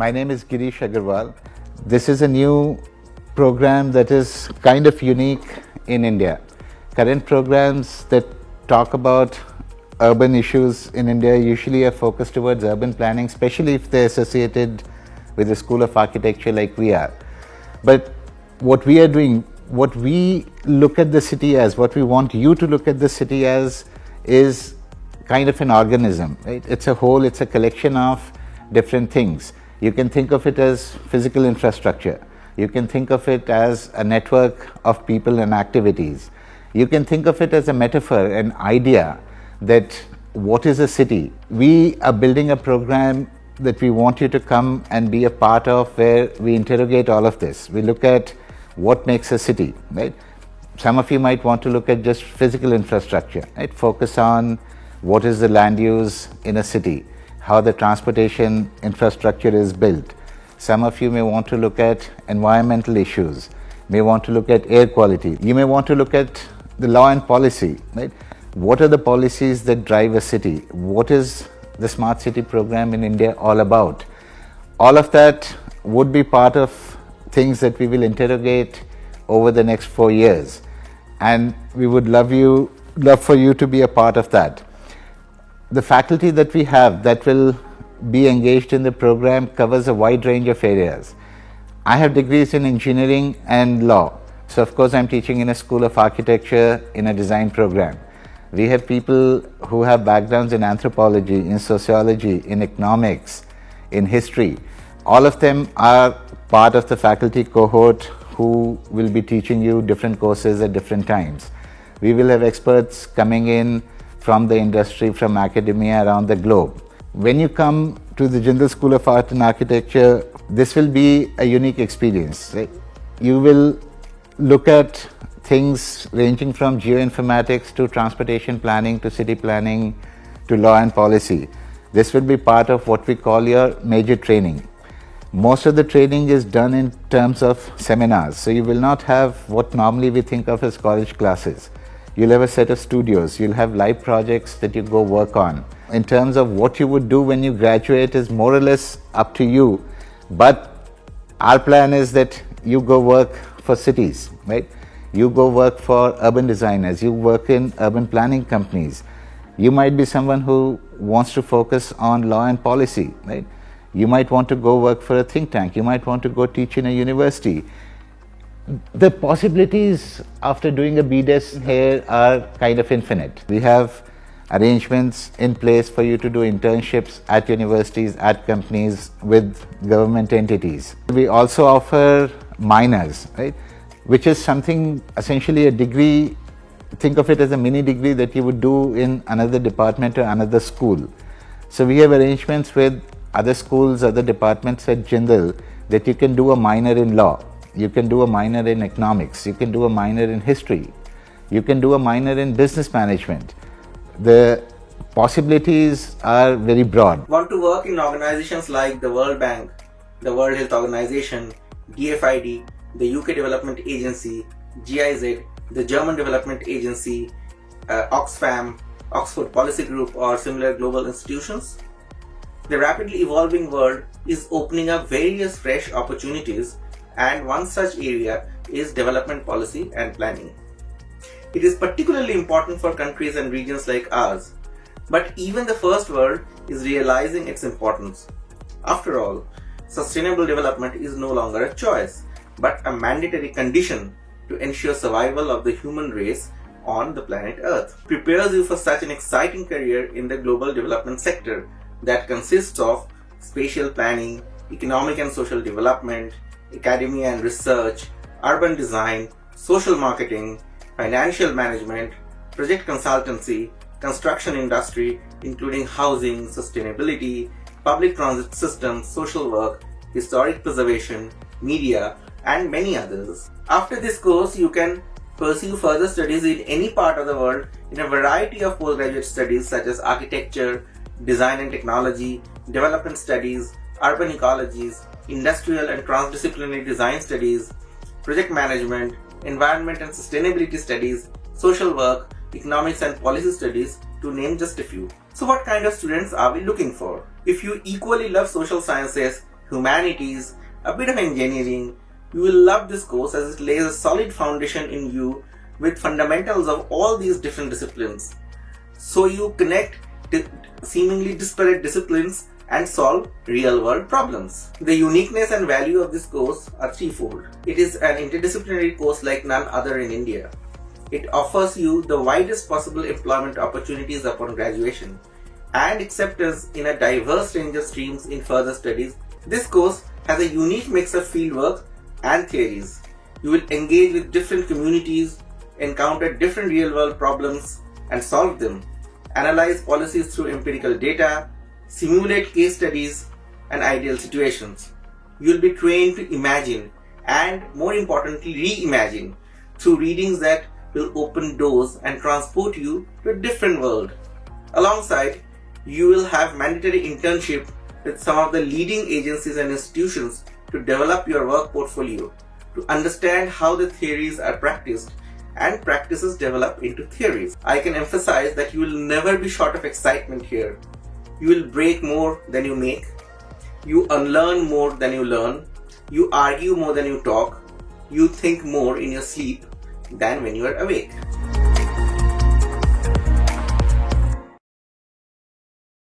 My name is Girish Agrawal. This is a new program that is kind of unique in India. Current programs that talk about urban issues in India usually are focused towards urban planning, especially if they're associated with the School of Architecture like we are. But what we are doing, what we look at the city as, what we want you to look at the city as, is kind of an organism, right? It's a whole, it's a collection of different things. You can think of it as physical infrastructure. You can think of it as a network of people and activities. You can think of it as a metaphor, an idea that what is a city? We are building a program that we want you to come and be a part of, where we interrogate all of this. We look at what makes a city, right? Some of you might want to look at just physical infrastructure, right? Focus on what is the land use in a city, how the transportation infrastructure is built. Some of you may want to look at environmental issues, may want to look at air quality. You may want to look at the law and policy, right? What are the policies that drive a city? What is the Smart City program in India all about? All of that would be part of things that we will interrogate over the next 4 years. And we would love for you to be a part of that. The faculty that we have that will be engaged in the program covers a wide range of areas. I have degrees in engineering and law. So of course I'm teaching in a School of Architecture in a design program. We have people who have backgrounds in anthropology, in sociology, in economics, in history. All of them are part of the faculty cohort who will be teaching you different courses at different times. We will have experts coming in from the industry, from academia around the globe. When you come to the Jindal School of Art and Architecture, this will be a unique experience, right? You will look at things ranging from geoinformatics to transportation planning to city planning to law and policy. This will be part of what we call your major training. Most of the training is done in terms of seminars, so you will not have what normally we think of as college classes. You'll have a set of studios, you'll have live projects that you go work on. In terms of what you would do when you graduate is more or less up to you, but our plan is that you go work for cities, right? You go work for urban designers, you work in urban planning companies. You might be someone who wants to focus on law and policy, right? You might want to go work for a think tank, you might want to go teach in a university. The possibilities after doing a BDES here are kind of infinite. We have arrangements in place for you to do internships at universities, at companies, with government entities. We also offer minors, right? Which is something, essentially a degree, think of it as a mini degree that you would do in another department or another school. So we have arrangements with other schools, other departments at Jindal that you can do a minor in law, you can do a minor in economics, you can do a minor in history, you can do a minor in business management. The possibilities are very broad. Want to work in organizations like the World Bank, the World Health Organization, DFID, the UK Development Agency, GIZ, the German Development Agency, Oxfam, Oxford Policy Group, or similar global institutions? The rapidly evolving world is opening up various fresh opportunities, and one such area is development policy and planning. It is particularly important for countries and regions like ours, but even the first world is realizing its importance. After all, sustainable development is no longer a choice, but a mandatory condition to ensure survival of the human race on the planet Earth. Prepares you for such an exciting career in the global development sector that consists of spatial planning, economic and social development, academia and research, urban design, social marketing, financial management, project consultancy, construction industry, including housing, sustainability, public transit systems, social work, historic preservation, media, and many others. After this course, you can pursue further studies in any part of the world in a variety of postgraduate studies such as architecture, design and technology, development studies, urban ecologies, industrial and transdisciplinary design studies, project management, environment and sustainability studies, social work, economics and policy studies, to name just a few. So what kind of students are we looking for? If you equally love social sciences, humanities, a bit of engineering, you will love this course as it lays a solid foundation in you with fundamentals of all these different disciplines. So you connect seemingly disparate disciplines and solve real-world problems. The uniqueness and value of this course are threefold. It is an interdisciplinary course like none other in India. It offers you the widest possible employment opportunities upon graduation and acceptance in a diverse range of streams in further studies. This course has a unique mix of fieldwork and theories. You will engage with different communities, encounter different real-world problems and solve them, analyze policies through empirical data, simulate case studies and ideal situations. You will be trained to imagine and, more importantly, reimagine through readings that will open doors and transport you to a different world. Alongside, you will have mandatory internship with some of the leading agencies and institutions to develop your work portfolio, to understand how the theories are practiced and practices develop into theories. I can emphasize that you will never be short of excitement here. You will break more than you make. You unlearn more than you learn. You argue more than you talk. You think more in your sleep than when you are awake.